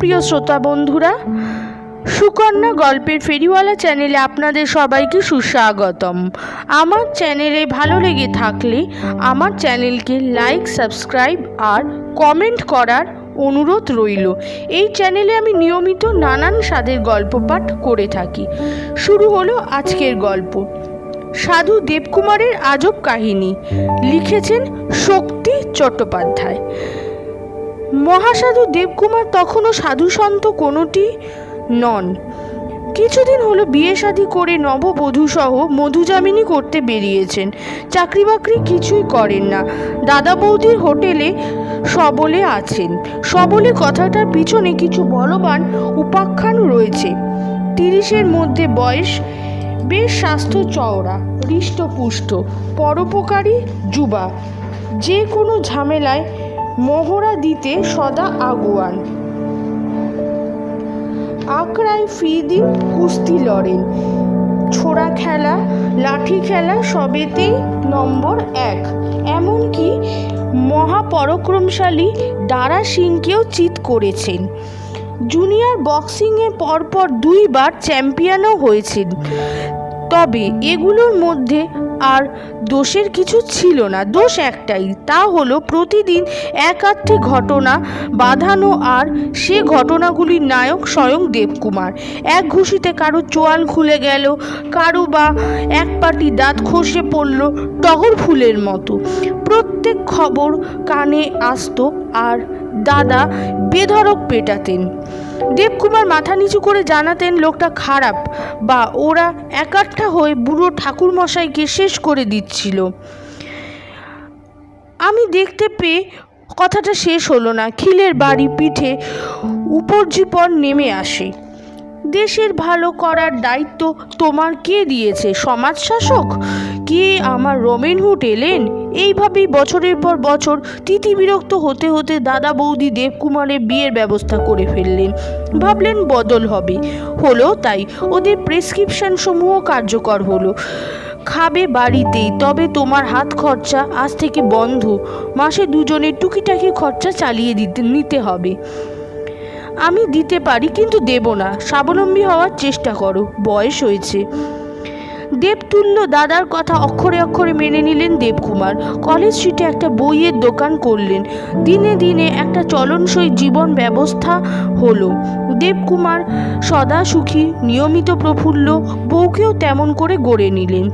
প্রিয় শ্রোতা বন্ধুরা, সুকন্যা গল্পের ফেরিওয়ালা চ্যানেলে আপনাদের সবাইকে সুস্বাগতম। আমার চ্যানেলে ভালো লেগে থাকলে আমার চ্যানেলকে লাইক, সাবস্ক্রাইব আর কমেন্ট করার অনুরোধ রইল। এই চ্যানেলে আমি নিয়মিত নানান স্বাদের গল্প পাঠ করে থাকি। শুরু হলো আজকের গল্প, সাধু দেবকুমারের আজব কাহিনী। লিখেছেন শক্তি চট্টোপাধ্যায়। মহাসাধু দেবকুমার তখনও সাধুসন্ত কোনোটি নন। কিছুদিন হলো বিয়ে শাদী করে নববধূসহ মধুজামিনী করতে বেরিয়েছেন। চাকরি বাকরি কিছুই করেন না। দাদা বৌদির হোটেলে সবলে আছেন। সবলে কথাটার পিছনে কিছু বলবান উপাখ্যান রয়েছে। 30-এর মধ্যে বয়স, বেশ স্বাস্থ্য চওড়া, হৃষ্টপুষ্ট, পরোপকারী যুবা, যে কোনো ঝামেলায় মহড়া দিতে সদা আগুয়ান। আঁকড়ায় ফি দিন, কুস্তি লড়েন, ছোড়া খেলা, লাঠি খেলা সবেতেই নম্বর 1। এমনকি মহাপরাক্রমশালী দারা সিংকেও চিৎ করেছেন। জুনিয়র বক্সিংয়ে পরপর 2 বার চ্যাম্পিয়নও হয়েছেন। তবে এগুলোর মধ্যে আর দোষের কিছু ছিল না। দোষ একটাই, তা হলো প্রতিদিন এক আধটি ঘটনা বাঁধানো, আর সে ঘটনাগুলির নায়ক স্বয়ং দেবকুমার। এক ঘুষিতে কারো চোয়াল খুলে গেল, কারো বা এক পাটি দাঁত খসে পড়ল টগর ফুলের মতো। প্রত্যেক খবর কানে আসতো আর দাদা বেধড়ক পেটাতেন। দেবকুমার মাথা নিচু করে জানাতেন লোকটা খারাপ, বা ওরা একাট্টা হয়ে বুড়ো ঠাকুরমশাইকে শেষ করে দিচ্ছিল। আমি দেখতে পেয়ে কথাটা শেষ হলো না। খিলের বাড়ি পিঠে উপর্যুপর নেমে আসে। দেশের ভালো করার দায়িত্ব তোমার কে দিয়েছে? সমাজ শাসক? কে আমার রবিনহুড এলেন? এইভাবেই বছরের পর বছর তিতিবিরক্ত হতে হতে দাদা বৌদি দেবকুমারের বিয়ের ব্যবস্থা করে ফেললেন। ভাবলেন বদল হবে। হলো তাই। ওদের প্রেসক্রিপশন সমূহ কার্যকর হলো। খাবে বাড়িতেই, তবে তোমার হাত খরচা আজ থেকে বন্ধ। মাসে দুজনের টুকিটাকি খরচা চালিয়ে নিতে হবে। আমি দিতে পারি, কিন্তু দেব না। স্বাবলম্বী হওয়ার চেষ্টা করো, বয়স হয়েছে। দেবতুল্য দাদার কথা অক্ষরে অক্ষরে মেনে নিলেন দেবকুমার। কলেজ স্ট্রিটে একটা বইয়ের দোকান করলেন। দিনে দিনে একটা চলনসই জীবন ব্যবস্থা হলো। দেবকুমার সদা সুখী, নিয়মিত প্রফুল্ল, বউকেও তেমন করে গড়ে নিলেন।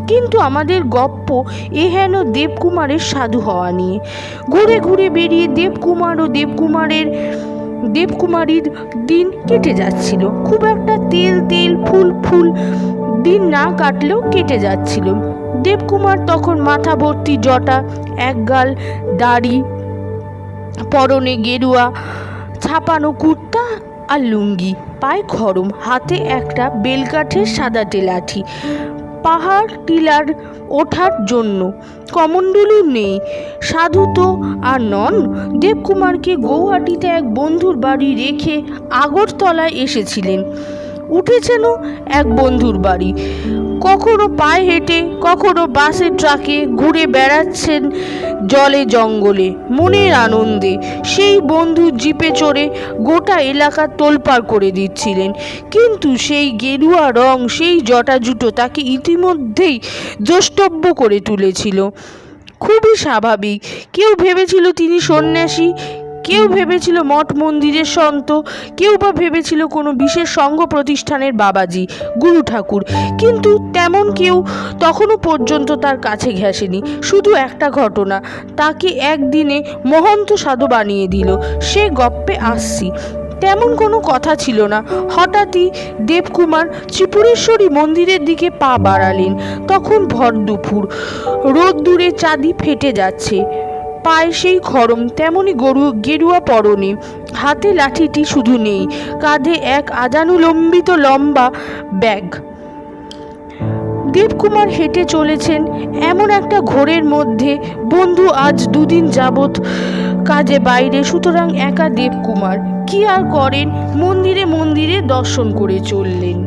কিন্তু আমাদের গপ্প এ হেন দেবকুমারের সাধু হওয়া নিয়ে। ঘুরে ঘুরে বেরিয়ে দেবকুমার ও দেবকুমারীর দিন কেটে যাচ্ছিল। খুব একটা তেল ফুল দিন না কাটলেও কেটে যাচ্ছিল। দেবকুমার তখন মাথা ভর্তি জটা, একগাল দাড়ি, পরনে গেরুয়া ছাপানো কুর্তা আর লুঙ্গি, পায়ে খড়ম, হাতে একটা বেলকাঠের সাদাটে লাঠি। পাহাড় টিলার ওঠার জন্য কমণ্ডলু নেই। সাধু তো আর নন। দেবকুমারকে গৌহাটিতে এক বন্ধুর বাড়ি রেখে আগরতলায় এসেছিলেন। উঠেছেনও এক বন্ধুর বাড়ি। কখনো পায়ে হেঁটে, কখনো বাসে ট্রাকে ঘুরে বেড়াচ্ছেন জলে জঙ্গলে মনের আনন্দে। সেই বন্ধু জিপে চড়ে গোটা এলাকা তোলপাড় করে দিচ্ছিলেন। কিন্তু সেই গেরুয়া রং, সেই জটা জুটো তাকে ইতিমধ্যেই দ্রষ্টব্য করে তুলেছিল। খুবই স্বাভাবিক। কেউ ভেবেছিল তিনি সন্ন্যাসী, কেউ ভেবেছিল মঠ মন্দিরের সন্ত, কেউ বা ভেবেছিল কোনো বিশেষ সংঘ প্রতিষ্ঠানের বাবাজি, গুরু ঠাকুর। কিন্তু তেমন কেউ তখনও পর্যন্ত তার কাছে ঘেঁষেনি। শুধু একটা ঘটনা তাকে একদিনে মহন্ত সাধু বানিয়ে দিল। সে গপ্পে আসছি। তেমন কোনো কথা ছিল না। হঠাৎই দেবকুমার ত্রিপুরেশ্বরী মন্দিরের দিকে পা বাড়ালেন। তখন ভর দুপুর, রোদ্দুরে চাঁদি ফেটে যাচ্ছে। পায়ে সেই খড়ম, তেমনি গেরুয়া পরনে। হাতে লাঠিটি শুধু নেই, কাঁধে এক আজানুলম্বিত লম্বা ব্যাগ। দেবকুমার হেঁটে চলেছেন এমন একটা ঘোরের মধ্যে। বন্ধু আজ 2 দিন যাবৎ কাজে বাইরে, সুতরাং একা দেবকুমার। কি আর করেন, মন্দিরে মন্দিরে দর্শন করে চললেন।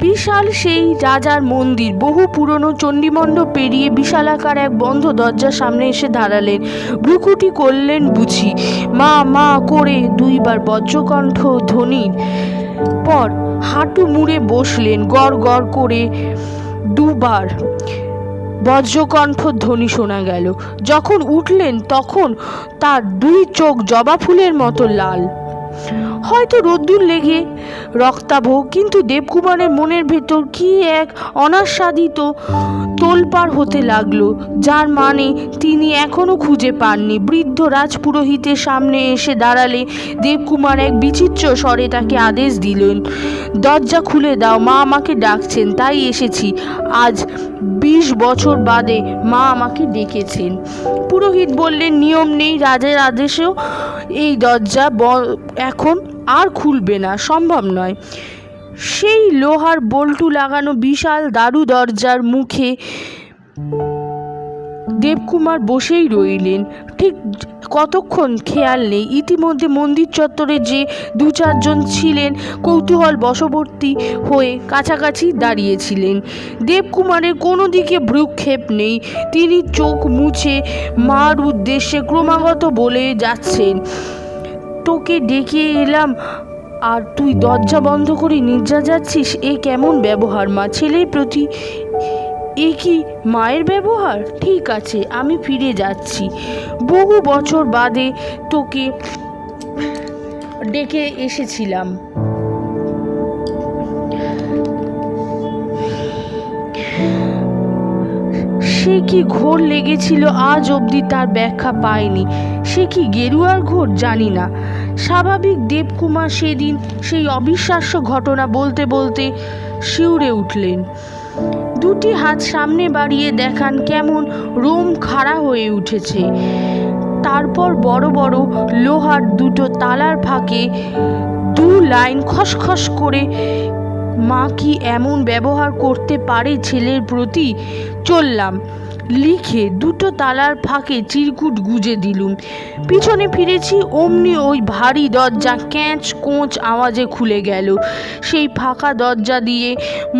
বিশাল সেই রাজার মন্দির, বহু পুরনো চণ্ডীমণ্ডপ পেরিয়ে বিশালাকার এক বন্ধ দরজার সামনে এসে দাঁড়ালেন। ভ্রুকুটি করলেন বুঝি। মা মা করে দুইবার বজ্রকণ্ঠ ধ্বনির পর হাঁটু মুড়ে বসলেন। গড় গড় করে দুবার বজ্রকণ্ঠ ধ্বনি শোনা গেল। যখন উঠলেন তখন তার দুই চোখ জবা ফুলের মতো লাল, হয়তো রোদ্দুর লেগে রক্তাভ, কিন্তু দেবকুমারের মনের ভেতর কি এক অনাস্বাদিত তোলপাড় হতে লাগলো, যার মানে তিনি এখনো খুঁজে পাননি। বৃদ্ধ রাজপুরোহিতের সামনে এসে দাঁড়ালে দেবকুমার এক বিচিত্র স্বরে তাকে আদেশ দিলেন, দরজা খুলে দাও, মা আমাকে ডাকছেন, তাই এসেছি। আজ 20 বছর বাদে মা আমাকে ডেকেছেন। পুরোহিত বললেন, নিয়ম নেই, রাজার আদেশেও এই দরজা এখন আর খুলবে না, সম্ভব নয়। সেই লোহার বল্টু লাগানো বিশাল দারু দরজার মুখে দেবকুমার বসেই রইলেন। ঠিক কতক্ষণ খেয়াল নেই। ইতিমধ্যে মন্দির চত্বরে যে 2-4 জন ছিলেন কৌতূহল বশবর্তী হয়ে কাছাকাছি দাঁড়িয়েছিলেন। দেবকুমারের কোনো দিকে ভ্রুক্ষেপ নেই। তিনি চোখ মুছে মার উদ্দেশ্যে ক্রমাগত বলে যাচ্ছেন, তোকে ডেকে এলাম আর তুই দরজা বন্ধ করে নির্জা যাচ্ছিস, এ কেমন ব্যবহার মা? ছেলের প্রতি এ কি মায়ের ব্যবহার? ঠিক আছে, আমি ফিরে যাচ্ছি। বহু বছর বাদে তোকে ডেকে এসেছিলাম। সে কি ঘোর লেগেছিল, আজ অবধি তার ব্যাখ্যা পায়নি। সে কি গেরুয়ার ঘোর, জানি না। স্বাভাবিক দেবকুমার সেদিন সেই অবিশ্বাস্য ঘটনা বলতে বলতে শিউরে উঠলেন। দুটি হাত সামনে বাড়িয়ে দেখান কেমন রোম খাড়া হয়ে উঠেছে। তারপর বড় বড় লোহার দুটো তালার ফাঁকে 2 লাইন খসখস করে, মা কি এমন ব্যবহার করতে পারে ছেলের প্রতি? চললাম, লিখে দুটো তালার ফাঁকে চিরকুট গুজে দিলুম। পিছনে ফিরেছি, অমনি ওই ভারী দরজা ক্যাঁচ কোঁচ আওয়াজে খুলে গেল। সেই ফাঁকা দরজা দিয়ে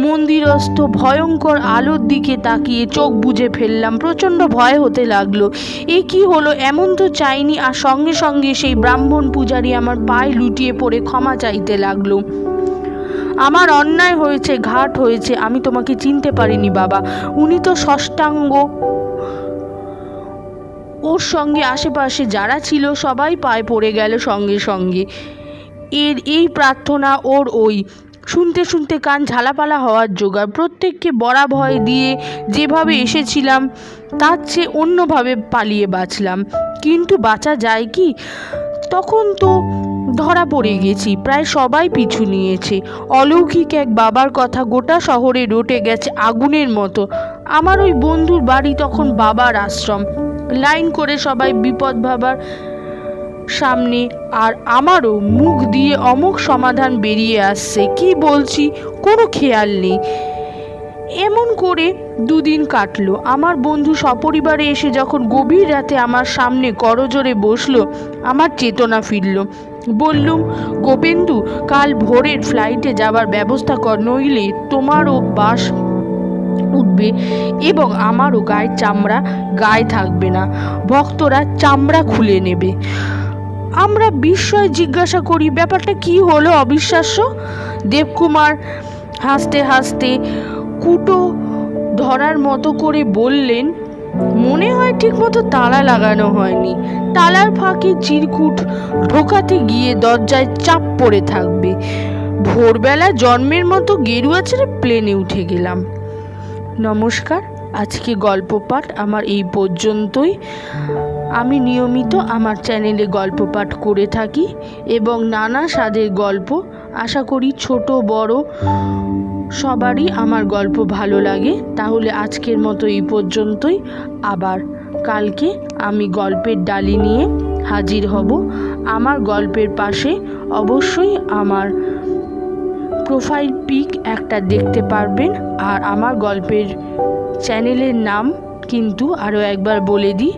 মন্দিরস্থ ভয়ঙ্কর আলোর দিকে তাকিয়ে চোখ বুজে ফেললাম। প্রচণ্ড ভয় হতে লাগলো। এ কি হলো? এমন তো চাইনি। আর সঙ্গে সঙ্গে সেই ব্রাহ্মণ পূজারী আমার পায়ে লুটিয়ে পড়ে ক্ষমা চাইতে লাগলো। আমার অন্যায় হয়েছে, ঘাট হয়েছে, আমি তোমাকে চিনতে পারিনি বাবা। উনি তো ষষ্ঠাঙ্গ। ওর সঙ্গে আশেপাশে যারা ছিল সবাই পায়ে পড়ে গেল সঙ্গে সঙ্গে। এই প্রার্থনা ওর ওই। শুনতে শুনতে কান ঝালাপালা হওয়ার জোগাড়। প্রত্যেককে বড়া ভয় দিয়ে যেভাবে এসেছিলাম তার চেয়ে অন্যভাবে পালিয়ে বাঁচলাম। কিন্তু বাঁচা যায় কি? তখন তো ধরা পড়ে গেছি। প্রায় সবাই পিছু নিয়েছে। অলৌকিক এক বাবার কথা গোটা শহরে রটে গেছে আগুনের মতো। আমার ওই বন্ধুর বাড়ি তখন বাবার আশ্রম। লাইন করে সবাই বিপদ ভাবার সামনে, আর আমারও মুখ দিয়ে অমোঘ সমাধান বেরিয়ে আসছে। কি বলছি কোনো খেয়াল নেই। এমন করে 2 দিন কাটলো। আমার বন্ধু সপরিবারে এসে যখন গভীর রাতে আমার সামনে করজোরে বসলো, আমার চেতনা ফিরল। বললুম, গোপেন্দু, কাল ভোরের ফ্লাইটে যাবার ব্যবস্থা কর, নইলে তোমারও বাস উঠবে এবং আমারও গায়ের চামড়া গায়ে থাকবে না। ভক্তরা চামড়া খুলে নেবে। আমরা বিস্ময়ে জিজ্ঞাসা করি, ব্যাপারটা কি হলো? অবিশ্বাস্য। দেবকুমার হাসতে হাসতে কুটো ধরার মতো করে বললেন, মনে হয় ঠিকমতো তালা লাগানো হয়নি। তালার ফাঁকে চিরকুট ঢোকাতে গিয়ে দরজায় চাপ পড়ে থাকবে। ভোরবেলা জন্মের মতো গেরুয়া ছেড়ে প্লেনে উঠে গেলাম। নমস্কার। আজকে গল্প পাঠ আমার এই পর্যন্তই। আমি নিয়মিত আমার চ্যানেলে গল্প পাঠ করে থাকি এবং নানা স্বাদের গল্প। আশা করি ছোট বড় সবারই আমার গল্প ভালো লাগে। তাহলে আজকের মতো এই পর্যন্তই। আবার কালকে আমি গল্পের ডালি নিয়ে হাজির হব। আমার গল্পের পাশে অবশ্যই আমার প্রোফাইল পিক একটা দেখতে পারবেন। আর আমার গল্পের চ্যানেলের নাম কিন্তু আরও একবার বলে দিই,